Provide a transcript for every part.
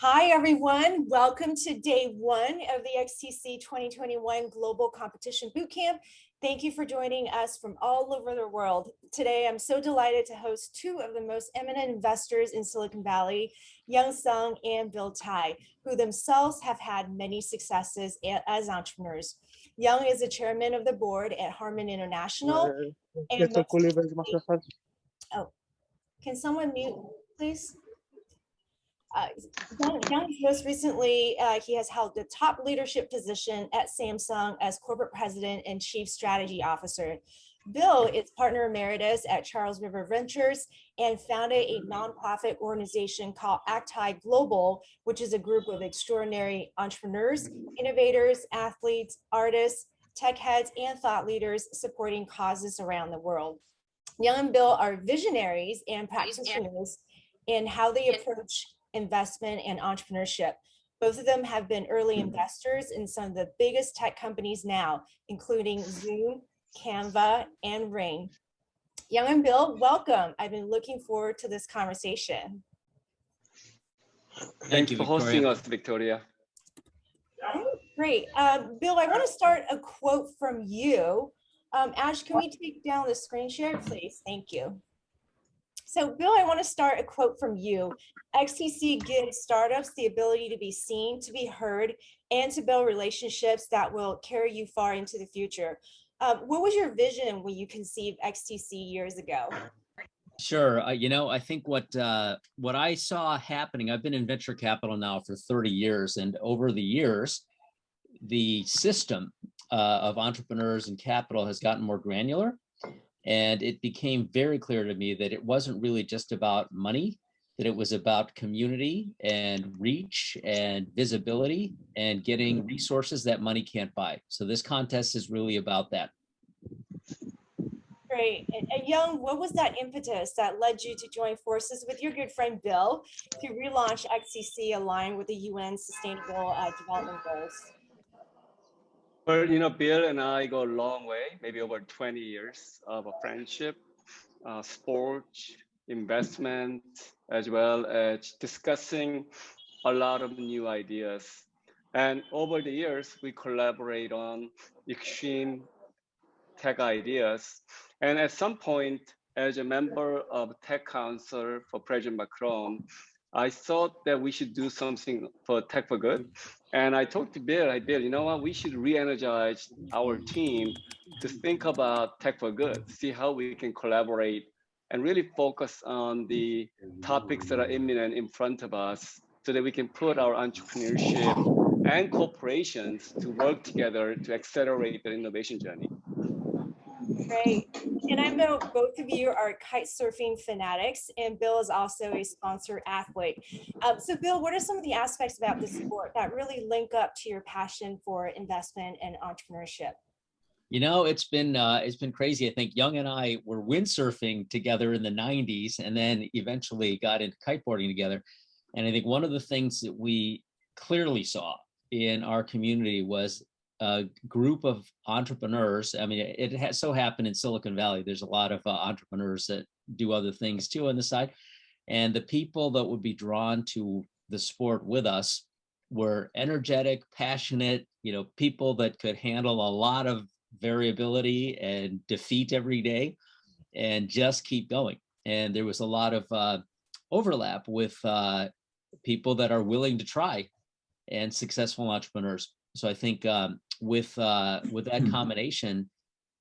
Hi, everyone. Welcome to day one of the XTC 2021 Global Competition Bootcamp. Thank you for joining us from all over the world. Today, I'm so delighted to host two of the most eminent investors in Silicon Valley, Young Sohn and Bill Tai, who themselves have had many successes as entrepreneurs. Young is the chairman of the board at HARMAN International. And can someone mute, please? Young most recently, he has held the top leadership position at Samsung as corporate president and chief strategy officer. Bill is partner emeritus at Charles River Ventures and founded a nonprofit organization called Acti Global, which is a group of extraordinary entrepreneurs, innovators, athletes, artists, tech heads, and thought leaders supporting causes around the world. Young and Bill are visionaries and practitioners in how they approach investment and entrepreneurship. Both of them have been early investors in some of the biggest tech companies now, including Zoom, Canva, and Ring. Young and Bill, welcome. I've been looking forward to this conversation. Thank you for hosting us, Victoria. Great. Bill, I want to start a quote from you. Ash, can we take down the screen share, please? Thank you. So Bill, I want to start a quote from you. XTC gives startups the ability to be seen, to be heard, and to build relationships that will carry you far into the future. What was your vision when you conceived XTC years ago? Sure. I think what I saw happening, I've been in venture capital now for 30 years, and over the years, the system of entrepreneurs and capital has gotten more granular. And it became very clear to me that it wasn't really just about money, that it was about community and reach and visibility and getting resources that money can't buy. So this contest is really about that. Great. And Young, what was that impetus that led you to join forces with your good friend Bill to relaunch XTC aligned with the UN Sustainable Development Goals? Well, Bill and I go a long way, maybe over 20 years of a friendship, sports, investment, as well as discussing a lot of new ideas. And over the years, we collaborate on extreme tech ideas. And at some point, as a member of Tech Council for President Macron, I thought that we should do something for Tech for Good. And I talked to Bill, Bill, you know what, we should re-energize our team to think about Tech for Good, see how we can collaborate and really focus on the topics that are imminent in front of us so that we can put our entrepreneurship and corporations to work together to accelerate the innovation journey. Great. And I know both of you are kite surfing fanatics, and Bill is also a sponsored athlete. So Bill, what are some of the aspects about this sport that really link up to your passion for investment and entrepreneurship? It's been crazy. I think Young and I were windsurfing together in the 90s and then eventually got into kiteboarding together. And I think one of the things that we clearly saw in our community was a group of entrepreneurs. I mean, it has so happened in Silicon Valley. There's a lot of entrepreneurs that do other things too on the side. And the people that would be drawn to the sport with us were energetic, passionate, people that could handle a lot of variability and defeat every day and just keep going. And there was a lot of overlap with people that are willing to try and successful entrepreneurs. So I think with that combination,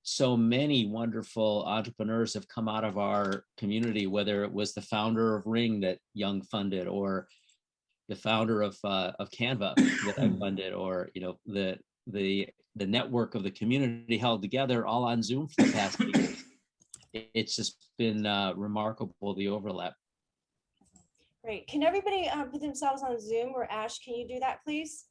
so many wonderful entrepreneurs have come out of our community, whether it was the founder of Ring that Young funded, or the founder of Canva that I funded, or the network of the community held together all on Zoom for the past year. It's just been remarkable, the overlap. Great. Can everybody put themselves on Zoom, or Ash, can you do that, please?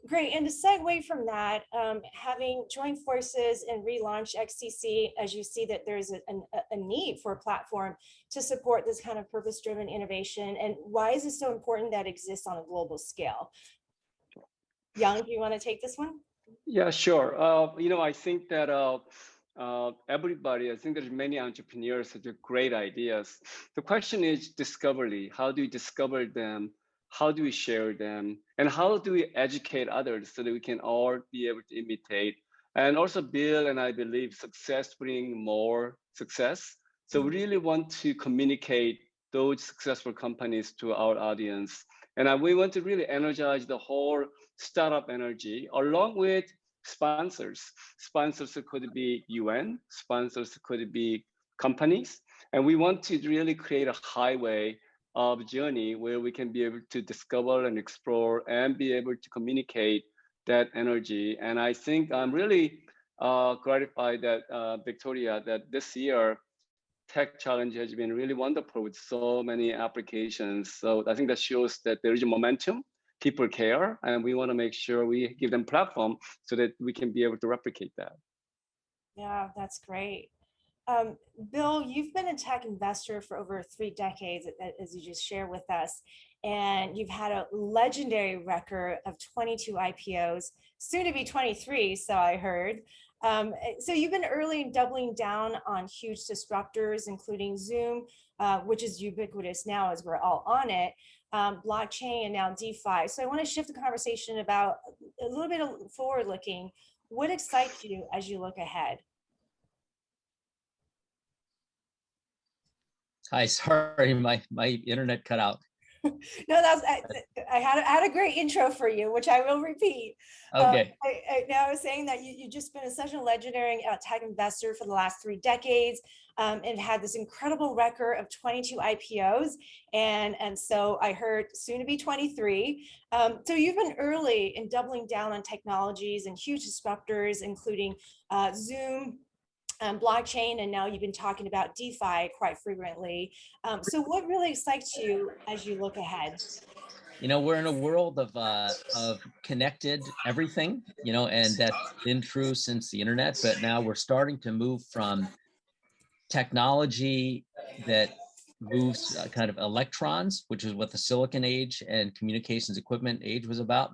Great. And to segue from that, having joined forces and relaunched XTC, as you see that there's a need for a platform to support this kind of purpose-driven innovation, and why is it so important that it exists on a global scale? Young, do you want to take this one? Yeah, sure. I think that everybody, I think there's many entrepreneurs that have great ideas. The question is discovery. How do we discover them? How do we share them? And how do we educate others so that we can all be able to imitate? And also Bill and I believe success bring more success. So we really want to communicate those successful companies to our audience. And we want to really energize the whole startup energy along with sponsors. Sponsors could be UN, sponsors could be companies. And we want to really create a highway of journey where we can be able to discover and explore and be able to communicate that energy. And I think I'm really gratified that Victoria, that this year Tech Challenge has been really wonderful with so many applications. So I think that shows that there is a momentum, people care, and we want to make sure we give them platform so that we can be able to replicate that. Yeah, that's great. Bill, you've been a tech investor for over 3 decades, as you just shared with us, and you've had a legendary record of 22 IPOs, soon to be 23, so I heard. So you've been early in doubling down on huge disruptors, including Zoom, which is ubiquitous now as we're all on it, blockchain, and now DeFi. So I want to shift the conversation about a little bit of forward looking. What excites you as you look ahead? Hi, sorry, my internet cut out. No, I had a great intro for you, which I will repeat. Okay. I was saying that you've just been such a legendary tech investor for the last 3 decades, and had this incredible record of 22 IPOs, and so I heard soon to be 23. So you've been early in doubling down on technologies and huge disruptors, including Zoom, blockchain, and now you've been talking about DeFi quite frequently. So what really excites you as you look ahead? You know, we're in a world of connected everything, you know, and that's been true since the internet, but now we're starting to move from technology that moves kind of electrons, which is what the silicon age and communications equipment age was about,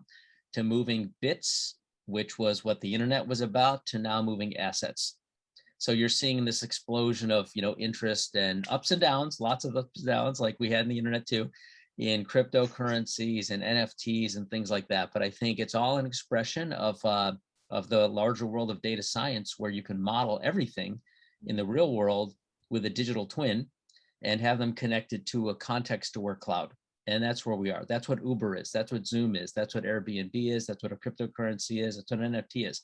to moving bits, which was what the internet was about, to now moving assets. So you're seeing this explosion of, you know, interest and ups and downs, lots of ups and downs, like we had in the internet too, in cryptocurrencies and NFTs and things like that. But I think it's all an expression of the larger world of data science, where you can model everything in the real world with a digital twin and have them connected to a context-aware cloud. And that's where we are. That's what Uber is. That's what Zoom is. That's what Airbnb is. That's what a cryptocurrency is. That's what an NFT is.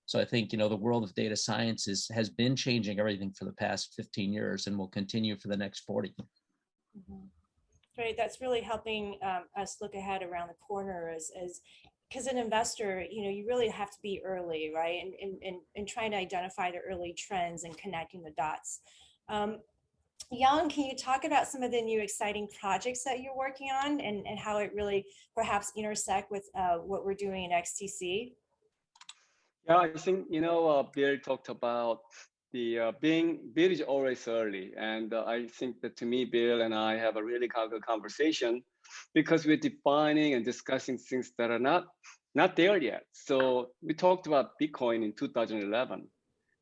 So I think, you know, the world of data science has been changing everything for the past 15 years and will continue for the next 40. Mm-hmm. Right, that's really helping us look ahead around the corner as because an investor, you know, you really have to be early, right? And trying to identify the early trends and connecting the dots. Yang, can you talk about some of the new exciting projects that you're working on, and how it really perhaps intersect with what we're doing in XTC? Yeah, I think, you know, Bill talked about the Bill is always early. And I think that to me, Bill and I have a really good conversation because we're defining and discussing things that are not there yet. So we talked about Bitcoin in 2011.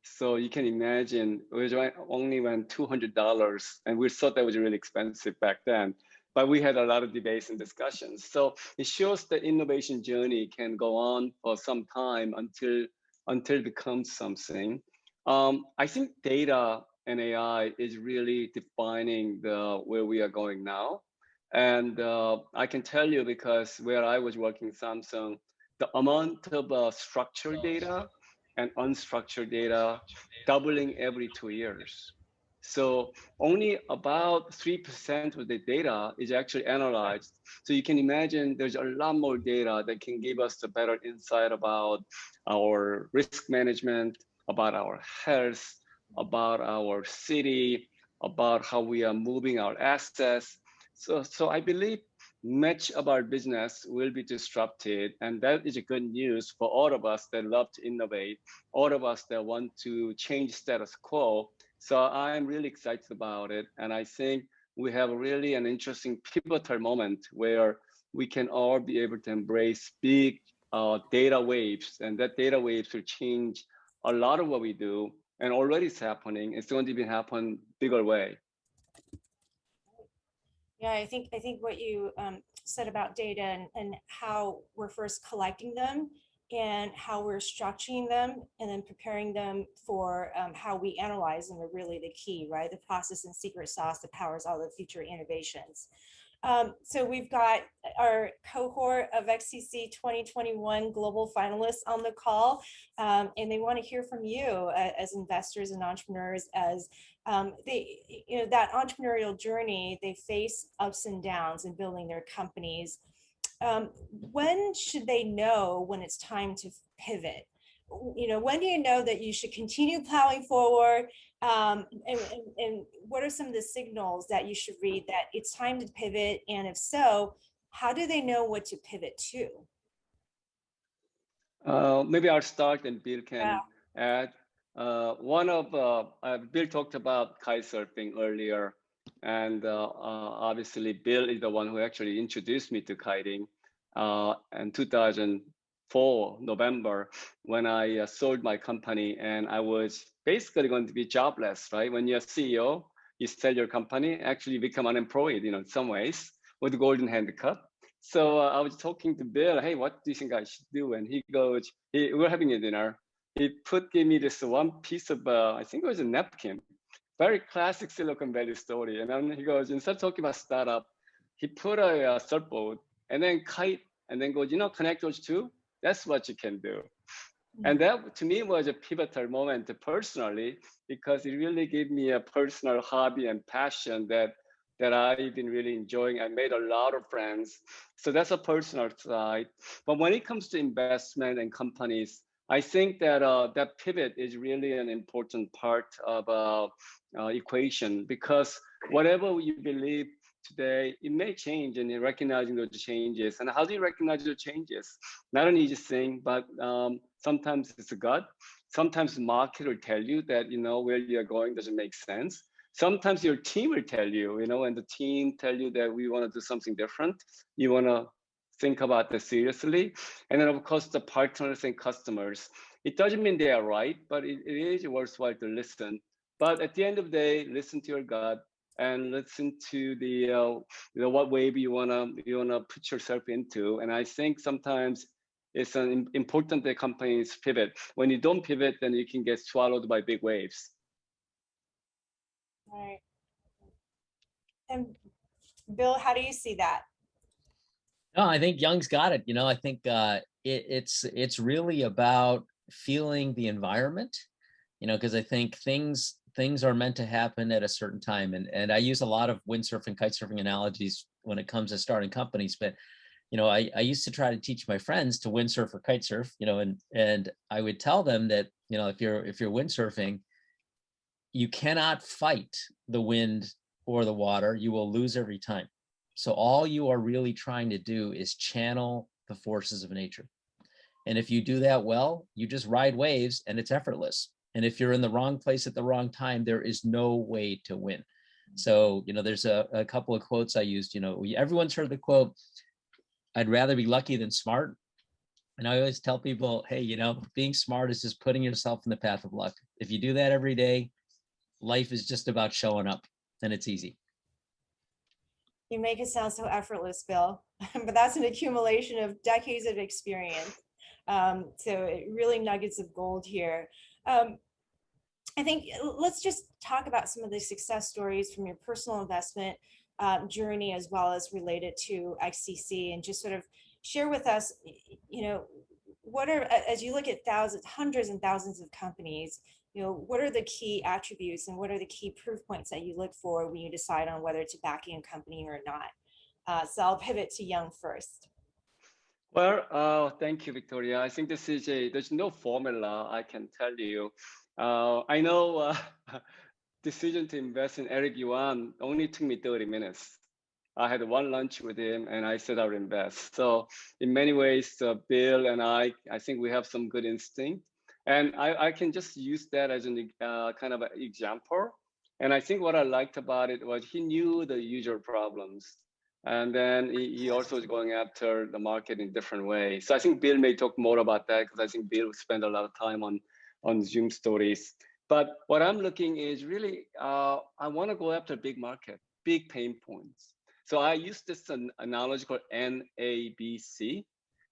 So you can imagine it only went $200, and we thought that was really expensive back then. But we had a lot of debates and discussions. So it shows that innovation journey can go on for some time until it becomes something. I think data and AI is really defining where we are going now. And I can tell you, because where I was working Samsung, the amount of structured data and unstructured data doubling every 2 years. So only about 3% of the data is actually analyzed. So you can imagine there's a lot more data that can give us a better insight about our risk management, about our health, about our city, about how we are moving our assets. So I believe much of our business will be disrupted, and that is a good news for all of us that love to innovate, all of us that want to change status quo. So I'm really excited about it, and I think we have really an interesting pivotal moment where we can all be able to embrace big data waves, and that data waves will change a lot of what we do. and already it's happening. It's going to be happen bigger way. Yeah, I think what you said about data and how we're first collecting them and how we're structuring them and then preparing them for how we analyze them are really the key, right? The process and secret sauce that powers all the future innovations. So we've got our cohort of XTC 2021 global finalists on the call, and they want to hear from you as investors and entrepreneurs as they, that entrepreneurial journey, they face ups and downs in building their companies. When should they know when it's time to pivot? When do you know that you should continue plowing forward? And what are some of the signals that you should read that it's time to pivot? And if so, how do they know what to pivot to? Maybe I'll start and Bill can add. Bill talked about kite surfing earlier, and obviously Bill is the one who actually introduced me to kiting in 2004 November, when I sold my company, and I was basically going to be jobless, right? When you're CEO, you sell your company, actually become unemployed, in some ways, with the golden handcuff. So I was talking to Bill, hey, what do you think I should do? And he goes, we're having a dinner. He gave me this one piece of, I think it was a napkin, very classic Silicon Valley story. And then he goes, instead of talking about startup, he put a surfboard and then kite and then goes, connect those two. That's what you can do. And that to me was a pivotal moment personally, because it really gave me a personal hobby and passion that I've been really enjoying. I made a lot of friends. So that's a personal side. But when it comes to investment and companies, I think that that pivot is really an important part of equation, because whatever you believe today, it may change, and in recognizing those changes. And how do you recognize those changes? Not an easy thing, but sometimes it's a gut. Sometimes the market will tell you that, where you're going doesn't make sense. Sometimes your team will tell you, and the team tell you that we want to do something different. You want to think about this seriously. And then of course, the partners and customers, it doesn't mean they are right, but it is worthwhile to listen. But at the end of the day, listen to your gut and listen to the, what wave you wanna put yourself into. And I think sometimes it's important that companies pivot. When you don't pivot, then you can get swallowed by big waves. Right. And Bill, how do you see that? No, I think Young's got it. I think it's really about feeling the environment, because I think things are meant to happen at a certain time. And I use a lot of windsurfing, kite surfing analogies when it comes to starting companies. But, I used to try to teach my friends to windsurf or kite surf, and I would tell them that, if you're windsurfing, you cannot fight the wind or the water. You will lose every time. So all you are really trying to do is channel the forces of nature. And if you do that well, you just ride waves and it's effortless. And if you're in the wrong place at the wrong time, there is no way to win. So, there's a couple of quotes I used. Everyone's heard the quote, I'd rather be lucky than smart. And I always tell people, hey, being smart is just putting yourself in the path of luck. If you do that every day, life is just about showing up, and it's easy. You make it sound so effortless, Bill, but that's an accumulation of decades of experience. So really nuggets of gold here. I think let's just talk about some of the success stories from your personal investment journey, as well as related to XTC, and just sort of share with us, what are, as you look at hundreds and thousands of companies, what are the key attributes and what are the key proof points that you look for when you decide on whether to back a company or not? So I'll pivot to Young first. Well, thank you, Victoria. I think there's no formula I can tell you. I know decision to invest in Eric Yuan only took me 30 minutes. I had one lunch with him and I said I would invest. So in many ways, Bill and I think we have some good instinct. And I can just use that as an kind of an example. And I think what I liked about it was he knew the usual problems. And then he also was going after the market in different ways. So I think Bill may talk more about that, because I think Bill spent a lot of time on Zoom stories. But what I'm looking is really, I want to go after big market, big pain points. So I use this analogy called NABC,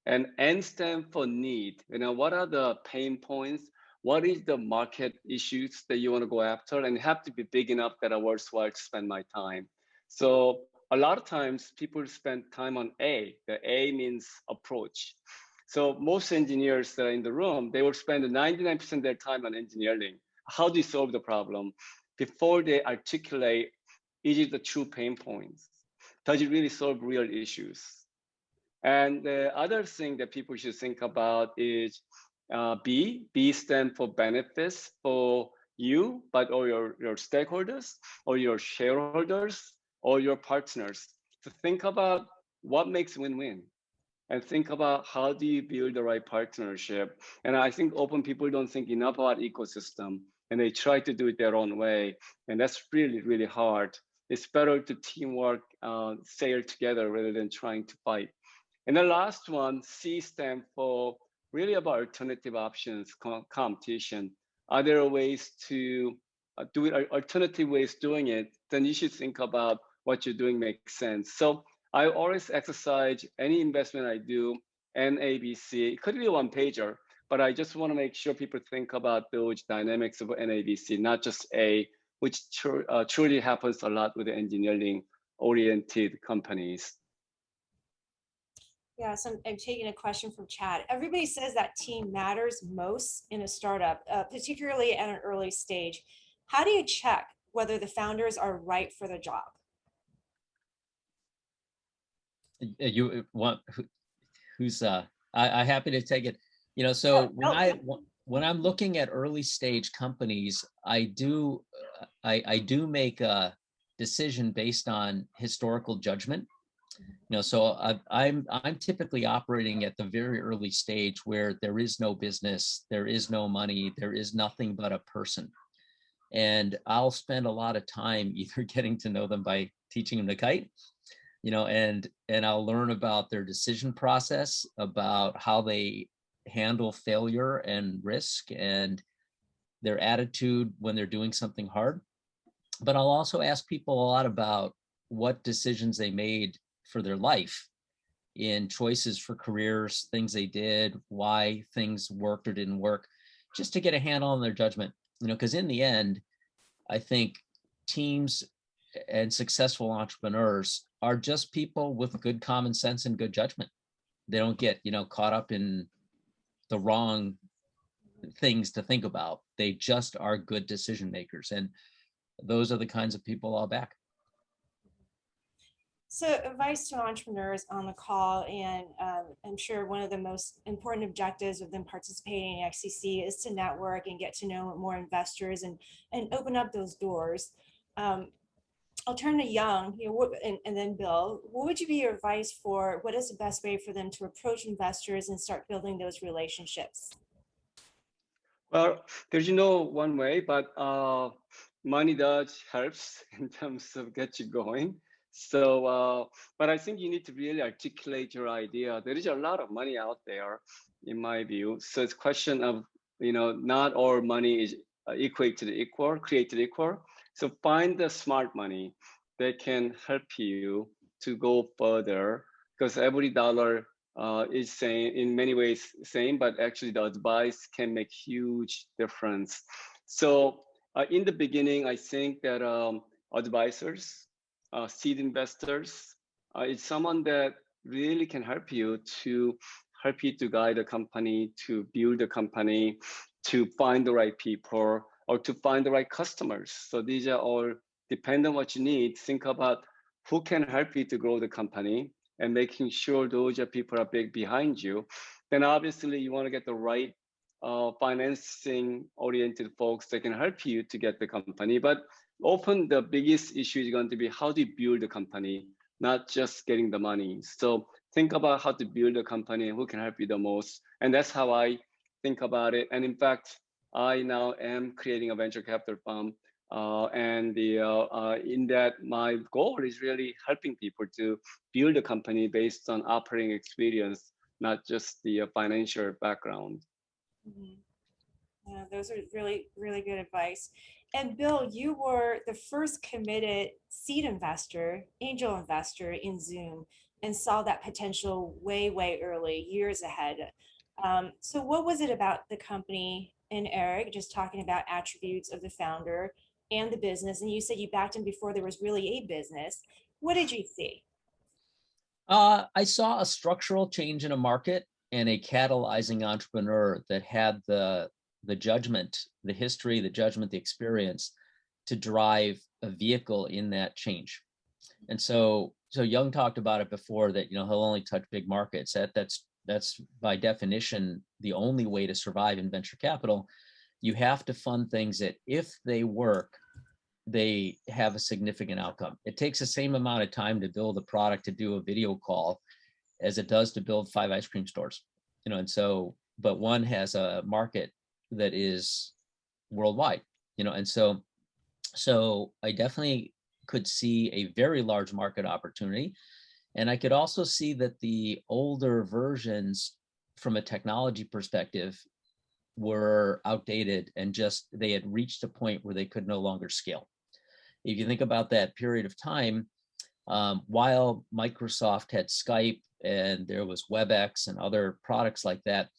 and N stand for need. What are the pain points? What is the market issues that you want to go after? And it have to be big enough that are worthwhile to spend my time. So a lot of times people spend time on A. The A means approach. So most engineers that are in the room, they will spend 99% of their time on engineering. How do you solve the problem before they articulate, is it the true pain points? Does it really solve real issues? And the other thing that people should think about is B. B stands for benefits for you, but or your stakeholders, or your shareholders, or your partners. So think about what makes win-win, and think about how do you build the right partnership. And I think open people don't think enough about ecosystem, and they try to do it their own way, and that's really, really hard. It's better to teamwork, sail together rather than trying to fight. And the last one, C stands for really about alternative options, competition. Are there ways to do it, alternative ways doing it? Then you should think about what you're doing makes sense. So I always exercise any investment I do, NABC. It could be a one pager, but I just want to make sure people think about those dynamics of NABC, not just A, which truly happens a lot with the engineering oriented companies. Yeah, so I'm taking a question from chat. Everybody says that team matters most in a startup, particularly at an early stage. How do you check whether the founders are right for the job? You want who's I happy to take it. So when I'm looking at early stage companies, I do make a decision based on historical judgment. So I'm typically operating at the very early stage where there is no business, there is no money, there is nothing but a person. And I'll spend a lot of time either getting to know them by teaching them to kite, and I'll learn about their decision process, about how they handle failure and risk, and their attitude when they're doing something hard. But I'll also ask people a lot about what decisions they made for their life, in choices for careers, things they did, why things worked or didn't work, just to get a handle on their judgment. Because in the end, I think teams and successful entrepreneurs are just people with good common sense and good judgment. They don't get, caught up in the wrong things to think about. They just are good decision makers. And those are the kinds of people I'll back. So advice to entrepreneurs on the call, and I'm sure one of the most important objectives of them participating in XTC is to network and get to know more investors and open up those doors. I'll turn to Young, and then Bill. What would be your advice for what is the best way for them to approach investors and start building those relationships? Well, there's no one way, but money does helps in terms of get you going. So, but I think you need to really articulate your idea. There is a lot of money out there, in my view. So it's a question of, not all money is created equal. So find the smart money that can help you to go further, because every dollar is same in many ways same, but actually the advice can make huge difference. So in the beginning, I think that advisors, seed investors, is someone that really can help you to guide a company, to build a company, to find the right people, or to find the right customers. So these are all depend on what you need. Think about who can help you to grow the company, and making sure those are people are big behind you. Then obviously you want to get the right financing oriented folks that can help you to get the company. But often the biggest issue is going to be how do you build a company, not just getting the money. So think about how to build a company and who can help you the most. And that's how I think about it. And in fact, I now am creating a venture capital fund. In that, my goal is really helping people to build a company based on operating experience, not just the financial background. Mm-hmm. Yeah, those are really, really good advice. And Bill, you were the first committed seed investor, angel investor in Zoom, and saw that potential way, way early, years ahead. So what was it about the company and Eric, just talking about attributes of the founder and the business, and you said you backed him before there was really a business. What did you see? I saw a structural change in a market and a catalyzing entrepreneur that had the judgment, the history, the judgment, the experience to drive a vehicle in that change. And so Young talked about it before that, you know, he'll only touch big markets. That's by definition the only way to survive in venture capital. You have to fund things that if they work, they have a significant outcome. It takes the same amount of time to build a product to do a video call as it does to build 5 ice cream stores, you know. And so, but one has a market that is worldwide, you know. And so I definitely could see a very large market opportunity. And I could also see that the older versions from a technology perspective were outdated and just they had reached a point where they could no longer scale. If you think about that period of time, while Microsoft had Skype and there was WebEx and other products like that,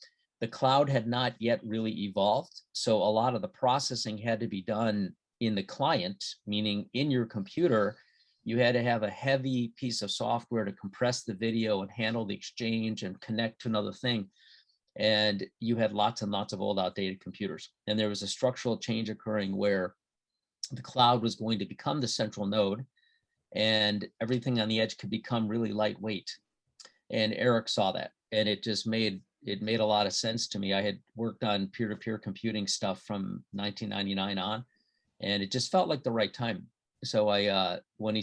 the cloud had not yet really evolved. So a lot of the processing had to be done in the client, meaning in your computer. You had to have a heavy piece of software to compress the video and handle the exchange and connect to another thing. And you had lots and lots of old outdated computers. And there was a structural change occurring where the cloud was going to become the central node and everything on the edge could become really lightweight. And Eric saw that, and it just made a lot of sense to me. I had worked on peer-to-peer computing stuff from 1999 on, and it just felt like the right time. So when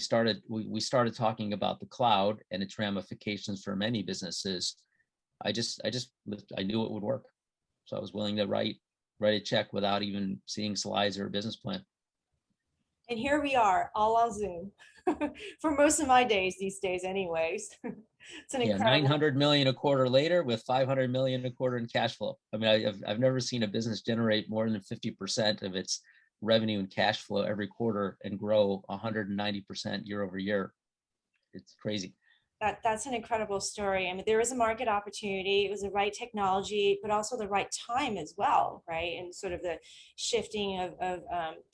we started talking about the cloud and its ramifications for many businesses, I knew it would work. So I was willing to write a check without even seeing slides or a business plan. And here we are, all on Zoom, for most of my days these days anyways. It's an incredible. 900 million a quarter later with 500 million a quarter in cash flow. I mean, I've never seen a business generate more than 50% of its revenue and cash flow every quarter and grow 190% year over year. It's crazy. That's an incredible story. I mean, there was a market opportunity, it was the right technology, but also the right time as well, right? And sort of the shifting of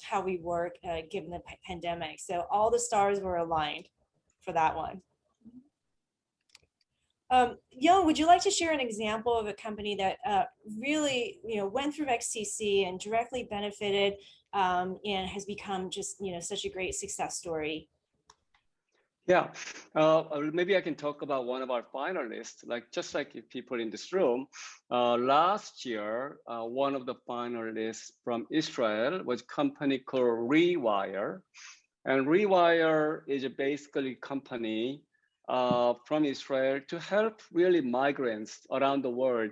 how we work given the pandemic. So all the stars were aligned for that one. Young, would you like to share an example of a company that really, went through XTC and directly benefited and has become just, such a great success story? Yeah, maybe I can talk about one of our finalists, just like people in this room. Last year, one of the finalists from Israel was a company called Rewire. And Rewire is basically a company from Israel to help really migrants around the world,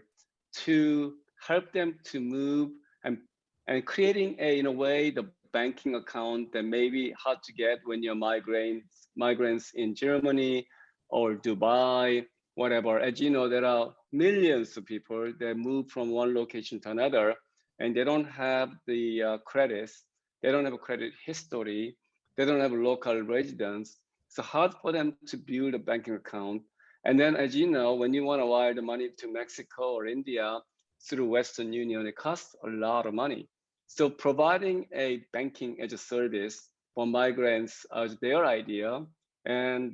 to help them to move and creating in a way, the banking account that may be hard to get when you're migrants in Germany or Dubai, whatever. As you know, there are millions of people that move from one location to another, and they don't have the credits. They don't have a credit history. They don't have a local residence. It's hard for them to build a banking account. And then, as you know, when you want to wire the money to Mexico or India through Western Union, it costs a lot of money. So providing a banking as a service for migrants is their idea. And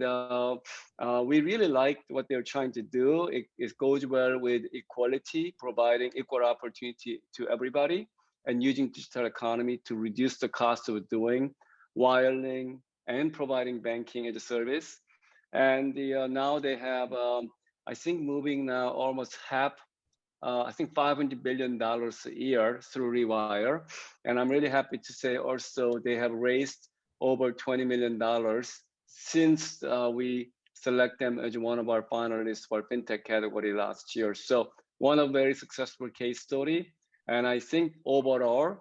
we really liked what they're trying to do. It goes well with equality, providing equal opportunity to everybody, and using digital economy to reduce the cost of doing wiring and providing banking as a service. And now they have, I think, moving now almost half, I think $500 billion a year through Rewire. And I'm really happy to say also they have raised over $20 million since we select them as one of our finalists for FinTech category last year. So one of very successful case story. And I think overall,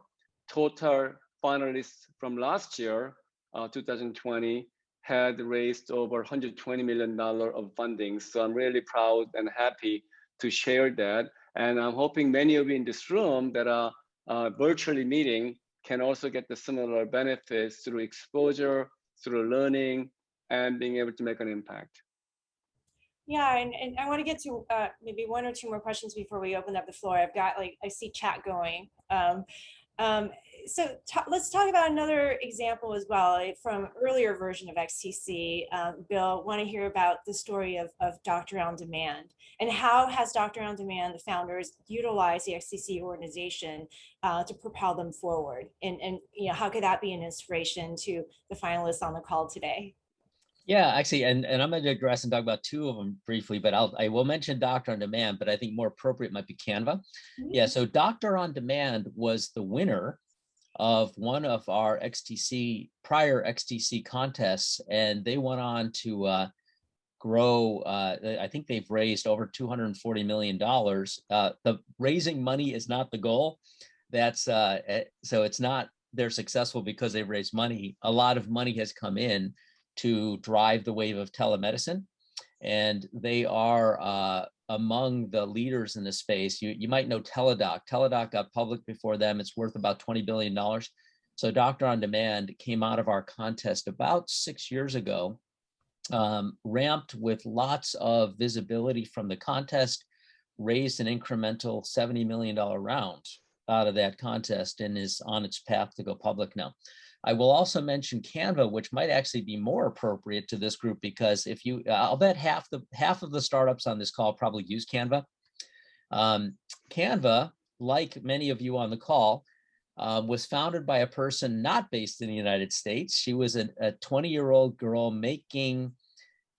total finalists from last year, 2020, had raised over $120 million of funding. So I'm really proud and happy to share that. And I'm hoping many of you in this room that are virtually meeting can also get the similar benefits through exposure, through learning, and being able to make an impact. Yeah, and I want to get to maybe one or two more questions before we open up the floor. I've got I see chat going. So let's talk about another example as well from earlier version of XTC. Bill, want to hear about the story of Doctor on Demand and how has Doctor on Demand, the founders, utilized the XTC organization to propel them forward? And how could that be an inspiration to the finalists on the call today? Yeah, actually, and I'm going to digress and talk about two of them briefly, but I will mention Doctor on Demand, but I think more appropriate might be Canva. Yeah, so Doctor on Demand was the winner of one of our prior XTC contests, and they went on to grow. I think they've raised over $240 million. The raising money is not the goal. That's so it's not they're successful because they raised money. A lot of money has come in to drive the wave of telemedicine, and they are among the leaders in the space. You might know Teladoc. Teladoc got public before them. It's worth about $20 billion. So Doctor on Demand came out of our contest about 6 years ago, ramped with lots of visibility from the contest, raised an incremental $70 million round out of that contest, and is on its path to go public now. I will also mention Canva, which might actually be more appropriate to this group, because I'll bet half of the startups on this call probably use Canva. Canva, like many of you on the call, was founded by a person not based in the United States. She was a 20-year-old girl making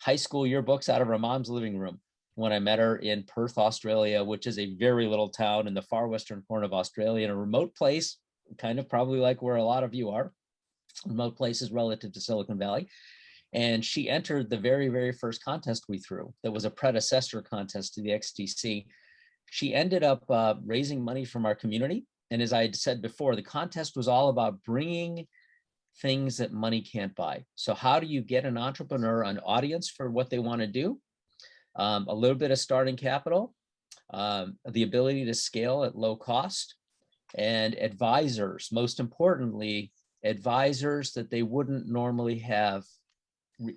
high school yearbooks out of her mom's living room when I met her in Perth, Australia, which is a very little town in the far western corner of Australia, in a remote place, kind of probably like where a lot of you are. Remote places relative to Silicon Valley. And she entered the very, very first contest we threw that was a predecessor contest to the XTC. She ended up raising money from our community. And as I had said before, the contest was all about bringing things that money can't buy. So how do you get an entrepreneur an audience for what they want to do? A little bit of starting capital, the ability to scale at low cost, and advisors, most importantly, advisors that they wouldn't normally have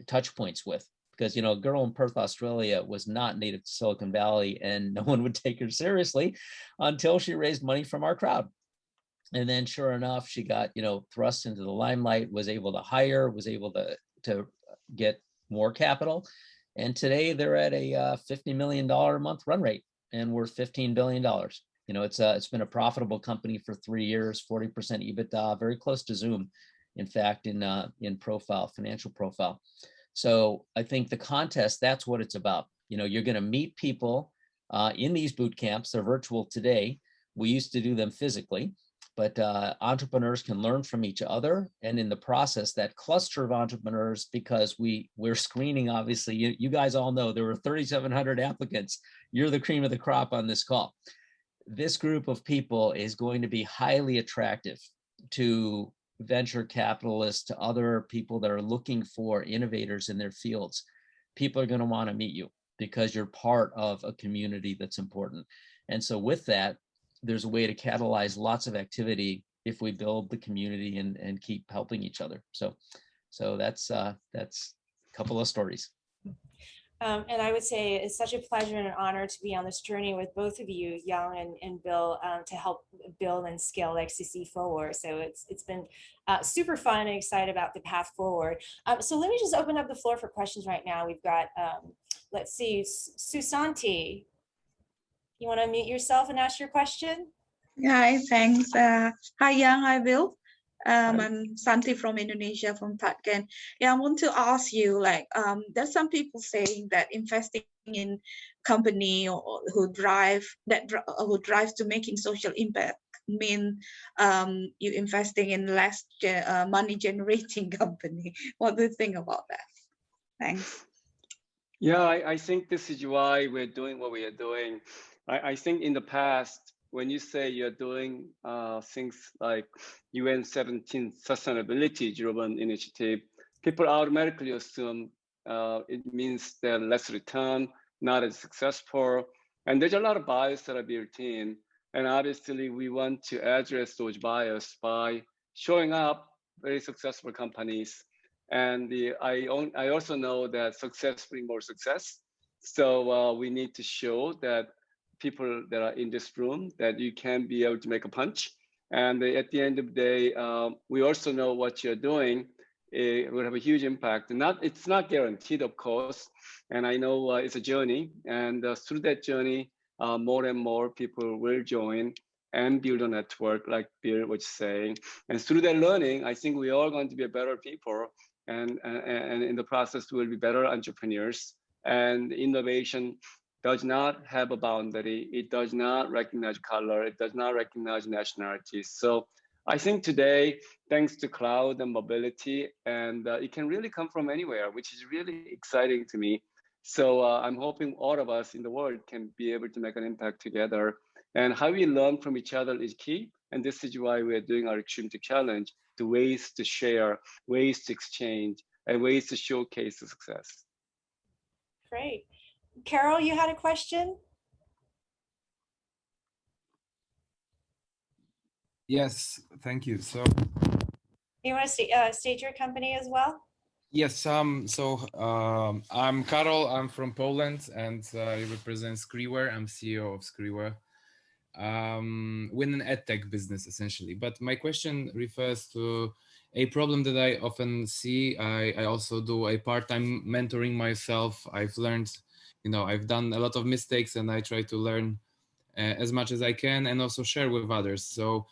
touch points with, because a girl in Perth, Australia was not native to Silicon Valley, and no one would take her seriously until she raised money from our crowd. And then sure enough, she got thrust into the limelight, was able to hire, was able to get more capital, and today they're at a $50 million a month run rate and worth $15 billion. It's been a profitable company for 3 years, 40% EBITDA, very close to Zoom, in fact, in financial profile. So I think the contest, that's what it's about. You're going to meet people in these boot camps. They're virtual today. We used to do them physically, but entrepreneurs can learn from each other. And in the process, that cluster of entrepreneurs, because we're screening, obviously, you guys all know there were 3,700 applicants. You're the cream of the crop on this call. This group of people is going to be highly attractive to venture capitalists, to other people that are looking for innovators in their fields. People are going to want to meet you because you're part of a community that's important. And so with that, there's a way to catalyze lots of activity if we build the community and keep helping each other. So that's a couple of stories. And I would say it's such a pleasure and an honor to be on this journey with both of you, Young and Bill, to help build and scale XTC forward. So it's been super fun and excited about the path forward. So let me just open up the floor for questions right now. We've got, let's see, Susanti. You want to unmute yourself and ask your question? Hi, thanks. Hi, Young. Hi, Bill. I'm Santi from Indonesia, from Bootcamp. Yeah, I want to ask you, there's some people saying that investing in company who drive to making social impact mean you investing in less money generating company. What do you think about that? Thanks. Yeah, I think this is why we're doing what we are doing. I think in the past, when you say you're doing things like UN 17 sustainability-driven initiative, people automatically assume it means they're less return, not as successful. And there's a lot of bias that are built in. And obviously, we want to address those bias by showing up very successful companies. And I also know that success brings more success. So we need to show that people that are in this room that you can be able to make a punch. And at the end of the day, we also know what you're doing. It will have a huge impact. And it's not guaranteed, of course. And I know it's a journey. And through that journey, more and more people will join and build a network, like Bill was saying. And through that learning, I think we are going to be better people. And in the process, we'll be better entrepreneurs. And innovation does not have a boundary. It does not recognize color. It does not recognize nationality. So I think today, thanks to cloud and mobility, and it can really come from anywhere, which is really exciting to me. So I'm hoping all of us in the world can be able to make an impact together. And how we learn from each other is key. And this is why we are doing our Extreme Tech Challenge, the ways to share, ways to exchange, and ways to showcase the success. Great. Carol, you had a question? Yes, thank you. So You want to state your company as well? yes, I'm Karol. I'm from Poland, and I represent Skriware. I'm CEO of Skriware. With an edtech business essentially. But my question refers to a problem that I often see. I also do a part-time mentoring myself. I've learned, I've done a lot of mistakes, and I try to learn as much as I can and also share with others. So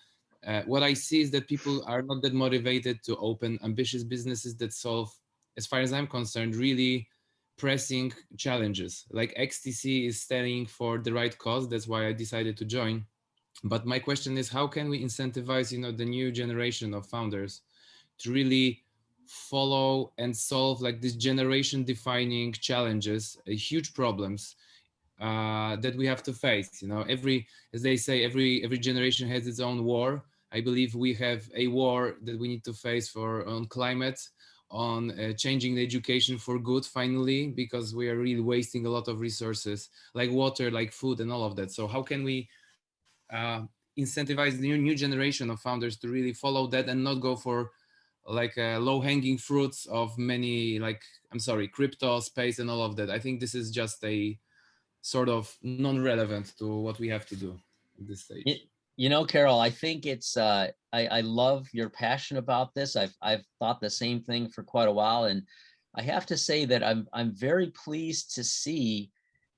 what I see is that people are not that motivated to open ambitious businesses that solve, as far as I'm concerned, really pressing challenges. Like XTC is standing for the right cause. That's why I decided to join. But my question is, how can we incentivize, the new generation of founders to really follow and solve like these generation defining challenges, huge problems that we have to face. As they say, every generation has its own war. I believe we have a war that we need to face on climate, on changing the education for good finally, because we are really wasting a lot of resources like water, like food, and all of that. So how can we incentivize the new generation of founders to really follow that and not go for like low-hanging fruits of many, crypto space and all of that? I think this is just a sort of non-relevant to what we have to do at this stage. Carol, I think it's I love your passion about this. I've thought the same thing for quite a while, and I have to say that I'm very pleased to see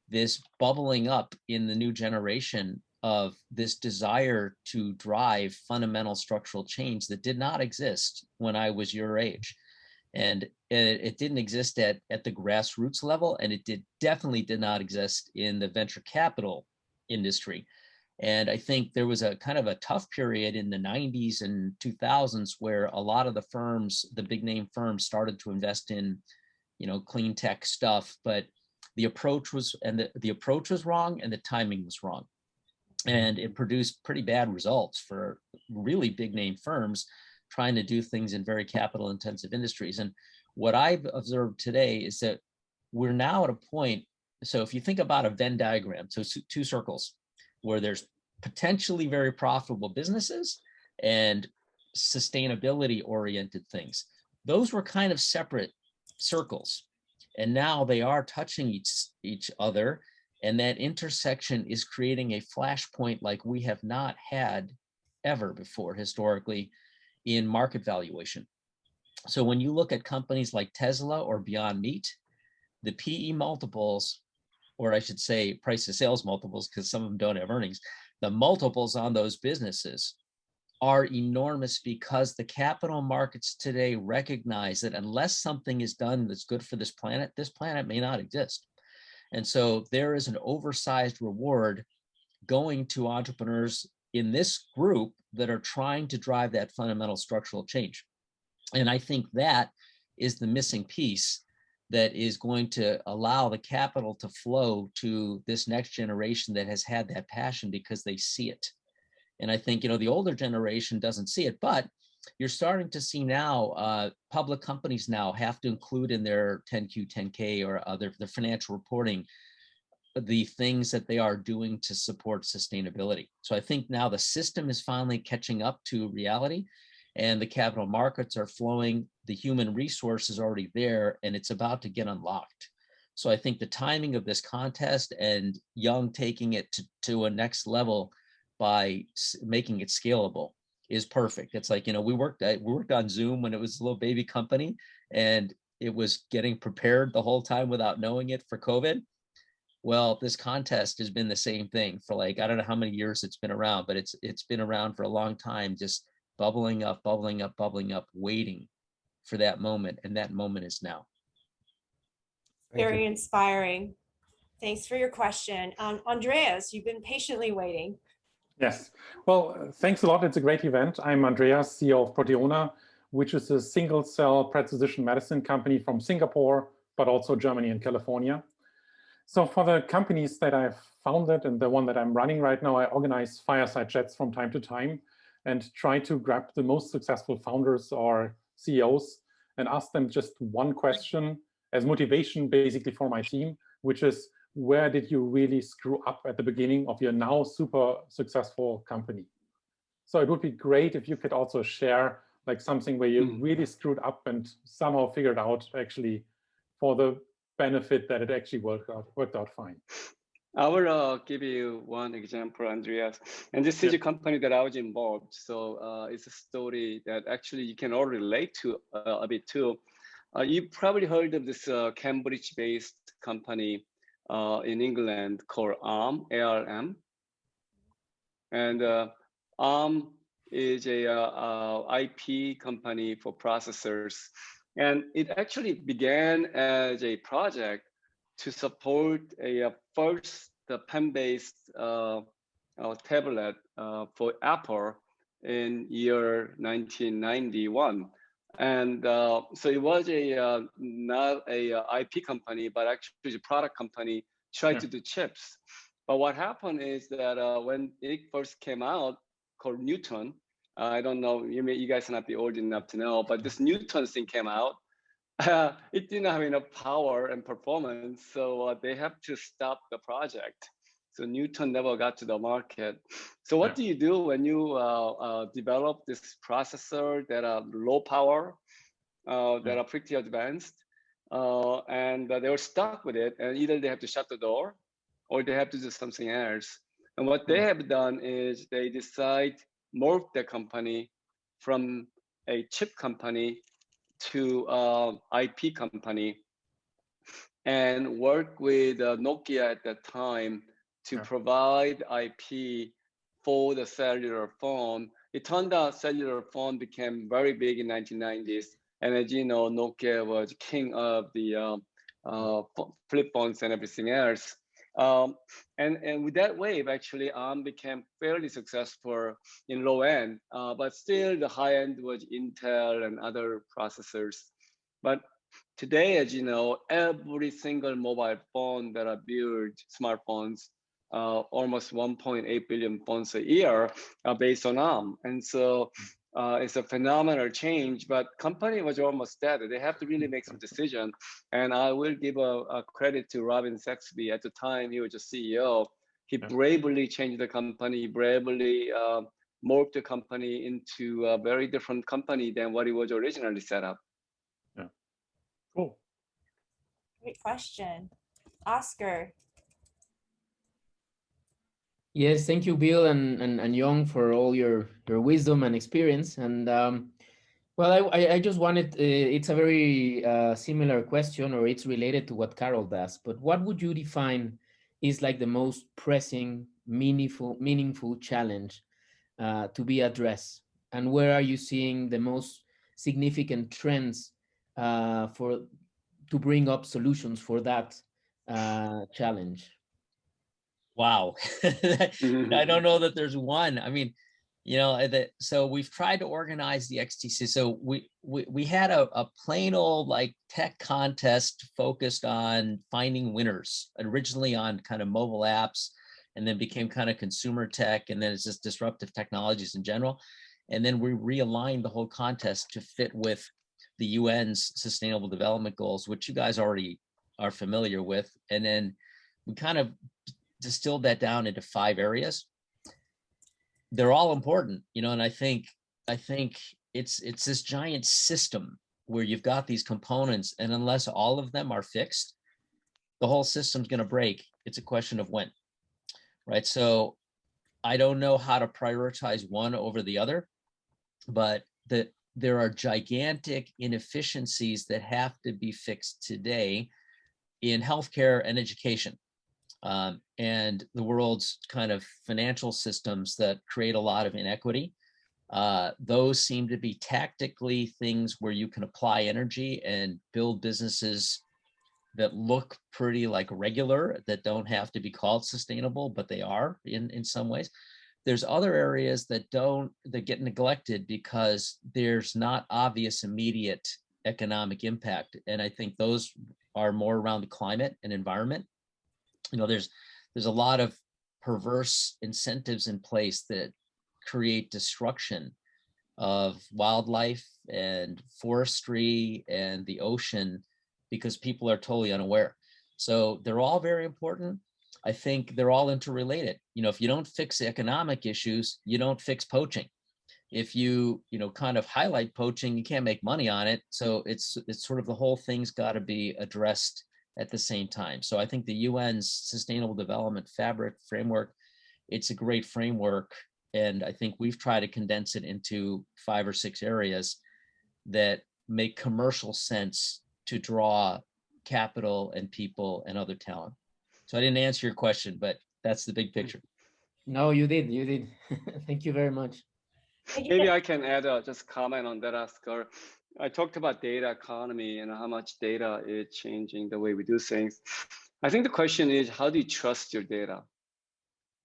this bubbling up in the new generation of this desire to drive fundamental structural change that did not exist when I was your age. And it didn't exist at the grassroots level, and it definitely did not exist in the venture capital industry. And I think there was a kind of a tough period in the 90s and 2000s where a lot of the firms, the big name firms, started to invest in, clean tech stuff, but the approach was wrong and the timing was wrong. And it produced pretty bad results for really big name firms trying to do things in very capital intensive industries. And what I've observed today is that we're now at a point. So if you think about a Venn diagram, so two circles where there's potentially very profitable businesses and sustainability oriented things, those were kind of separate circles. And now they are touching each other. And that intersection is creating a flashpoint like we have not had ever before historically in market valuation. So when you look at companies like Tesla or Beyond Meat, the PE multiples, or I should say price to sales multiples, because some of them don't have earnings, the multiples on those businesses are enormous because the capital markets today recognize that unless something is done that's good for this planet may not exist. And so there is an oversized reward going to entrepreneurs in this group that are trying to drive that fundamental structural change. And I think that is the missing piece that is going to allow the capital to flow to this next generation that has had that passion because they see it. And I think, the older generation doesn't see it, but you're starting to see now public companies now have to include in their 10Q, 10K or other the financial reporting the things that they are doing to support sustainability. So I think now the system is finally catching up to reality, and the capital markets are flowing, the human resource is already there, and it's about to get unlocked. So I think the timing of this contest and Young taking it to a next level by making it scalable is perfect. It's like, you know, we worked on Zoom when it was a little baby company, and it was getting prepared the whole time without knowing it for COVID. Well, this contest has been the same thing for, like, I don't know how many years it's been around, but it's been around for a long time, just bubbling up, bubbling up, bubbling up, waiting for that moment. And that moment is now. Very inspiring. Thanks for your question. Andreas, you've been patiently waiting. Yes. Well, thanks a lot. It's a great event. I'm Andreas, CEO of Proteona, which is a single-cell precision medicine company from Singapore, but also Germany and California. So for the companies that I've founded and the one that I'm running right now, I organize fireside chats from time to time and try to grab the most successful founders or CEOs and ask them just one question as motivation basically for my team, which is, where did you really screw up at the beginning of your now super successful company? So it would be great if you could also share like something where you really screwed up and somehow figured out actually for the benefit that it actually worked out fine. I will give you one example, Andreas. And this is a company that I was involved. So it's a story that actually you can all relate to a bit too. You probably heard of this Cambridge-based company in England called ARM, ARM. And ARM is a IP company for processors. And it actually began as a project to support a first pen-based tablet for Apple in year 1991. And so it was not a IP company, but actually a product company tried to do chips. But what happened is that when it first came out, called Newton, I don't know, you guys not be old enough to know, but this Newton thing came out. It didn't have enough power and performance, so they have to stop the project. So Newton never got to the market. So what do you do when you develop this processor that are low power, that are pretty advanced, and they were stuck with it, and either they have to shut the door or they have to do something else. And what they have done is they decide morph their company from a chip company to IP company and work with Nokia at that time to provide IP for the cellular phone. It turned out cellular phone became very big in 1990s. And as you know, Nokia was king of the flip phones and everything else. And with that wave, actually, ARM became fairly successful in low end, but still the high end was Intel and other processors. But today, as you know, every single mobile phone that are built, smartphones, almost 1.8 billion phones a year are based on ARM. And so it's a phenomenal change, but company was almost dead. They have to really make some decision. And I will give a credit to Robin Saxby. At the time, he was a CEO. He bravely changed the company, bravely morphed the company into a very different company than what it was originally set up. Yeah, cool. Great question. Oscar. Yes, thank you, Bill and Young, for all your wisdom and experience. And well, I just wanted, it's a very similar question, or it's related to what Carol does, but what would you define is like the most pressing, meaningful challenge to be addressed? And where are you seeing the most significant trends to bring up solutions for that challenge? Wow. I don't know that there's one. I mean, you know, so we've tried to organize the XTC. So we had a plain old like tech contest focused on finding winners, originally on kind of mobile apps, and then became kind of consumer tech, and then it's just disruptive technologies in general. And then we realigned the whole contest to fit with the UN's Sustainable Development Goals, which you guys already are familiar with. And then we kind of distilled that down into 5 areas. They're all important, you know, and I think it's this giant system where you've got these components, and unless all of them are fixed, the whole system's going to break. It's a question of when, right? So I don't know how to prioritize one over the other, but there are gigantic inefficiencies that have to be fixed today in healthcare and education. And the world's kind of financial systems that create a lot of inequity. Those seem to be tactically things where you can apply energy and build businesses that look pretty like regular, that don't have to be called sustainable, but they are in some ways. There's other areas that get neglected because there's not obvious immediate economic impact. And I think those are more around the climate and environment. You know, there's a lot of perverse incentives in place that create destruction of wildlife and forestry and the ocean because people are totally unaware. So they're all very important. I think they're all interrelated. You know, if you don't fix the economic issues, you don't fix poaching. If you kind of highlight poaching, you can't make money on it. So it's sort of the whole thing's got to be addressed at the same time. So I think the UN's Sustainable Development Framework, it's a great framework. And I think we've tried to condense it into 5 or 6 areas that make commercial sense to draw capital and people and other talent. So I didn't answer your question, but that's the big picture. No, you did. Thank you very much. Maybe I can add just comment on that, Oscar. I talked about data economy and how much data is changing the way we do things. I think the question is, how do you trust your data?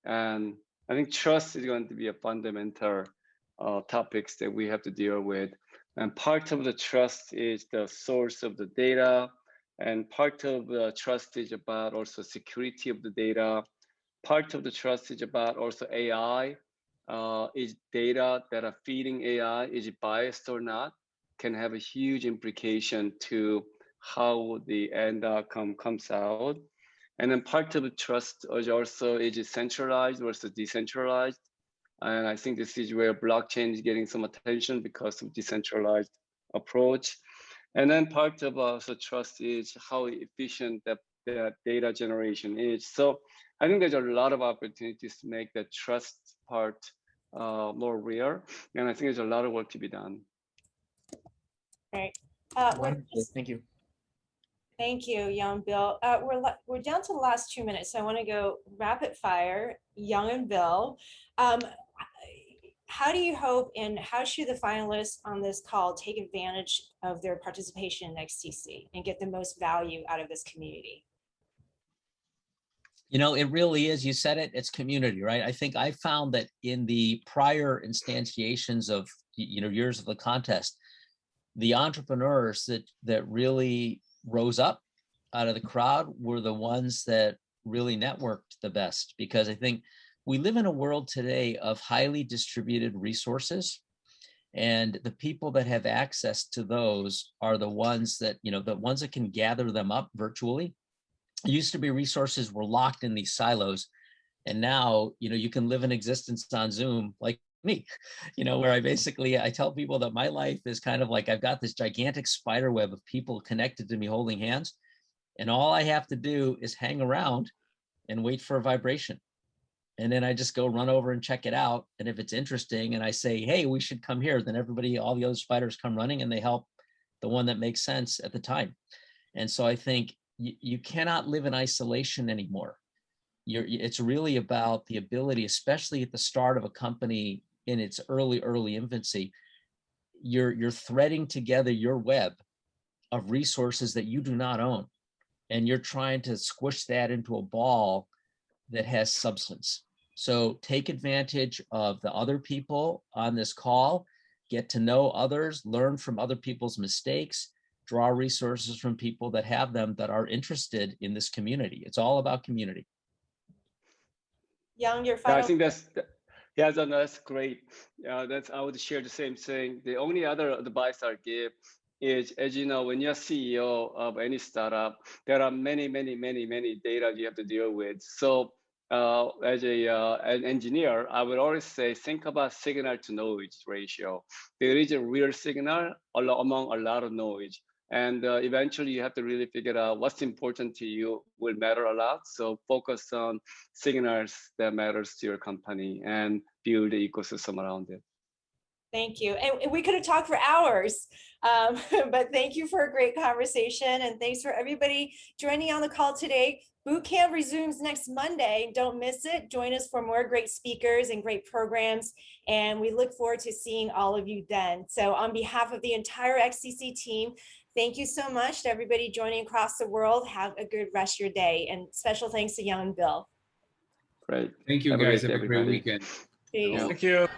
And I think trust is going to be a fundamental topics that we have to deal with. And part of the trust is the source of the data. And part of the trust is about also security of the data. Part of the trust is about also AI. Is data that are feeding AI, is it biased or not, can have a huge implication to how the end outcome comes out. And then part of the trust is also, is it centralized versus decentralized? And I think this is where blockchain is getting some attention because of decentralized approach. And then part of also trust is how efficient that data generation is. So I think there's a lot of opportunities to make the trust part more real. And I think there's a lot of work to be done. Right. Thank you. Thank you, Young Bill. We're down to the last 2 minutes, so I want to go rapid fire. Young and Bill, how do you hope and how should the finalists on this call take advantage of their participation in XTC and get the most value out of this community? You know, it really is, you said it, it's community, right? I think I found that in the prior instantiations of, years of the contest, the entrepreneurs that really rose up out of the crowd were the ones that really networked the best, because I think we live in a world today of highly distributed resources, and the people that have access to those are the ones that, the ones that can gather them up virtually. It used to be resources were locked in these silos, and now, you can live in existence on Zoom like me, where I tell people that my life is kind of like I've got this gigantic spider web of people connected to me holding hands, and all I have to do is hang around and wait for a vibration. And then I just go run over and check it out. And if it's interesting and I say, hey, we should come here, then all the other spiders come running and they help the one that makes sense at the time. And so I think you cannot live in isolation anymore. It's really about the ability, especially at the start of a company in its early infancy, you're threading together your web of resources that you do not own. And you're trying to squish that into a ball that has substance. So take advantage of the other people on this call, get to know others, learn from other people's mistakes, draw resources from people that have them, that are interested in this community. It's all about community. Young, your final. I think that's great. I would share the same thing. The only other advice I give is, as you know, when you're CEO of any startup, there are many data you have to deal with. So as an engineer, I would always say, think about signal to noise ratio. There is a real signal among a lot of noise. And eventually you have to really figure out what's important to you will matter a lot. So focus on signals that matters to your company and build the ecosystem around it. Thank you. And we could have talked for hours, but thank you for a great conversation. And thanks for everybody joining on the call today. Bootcamp resumes next Monday. Don't miss it. Join us for more great speakers and great programs. And we look forward to seeing all of you then. So on behalf of the entire XTC team, thank you so much to everybody joining across the world. Have a good rest of your day. And special thanks to Young and Bill. Great. Thank you, guys. Have a great weekend. Peace. Yeah. Thank you.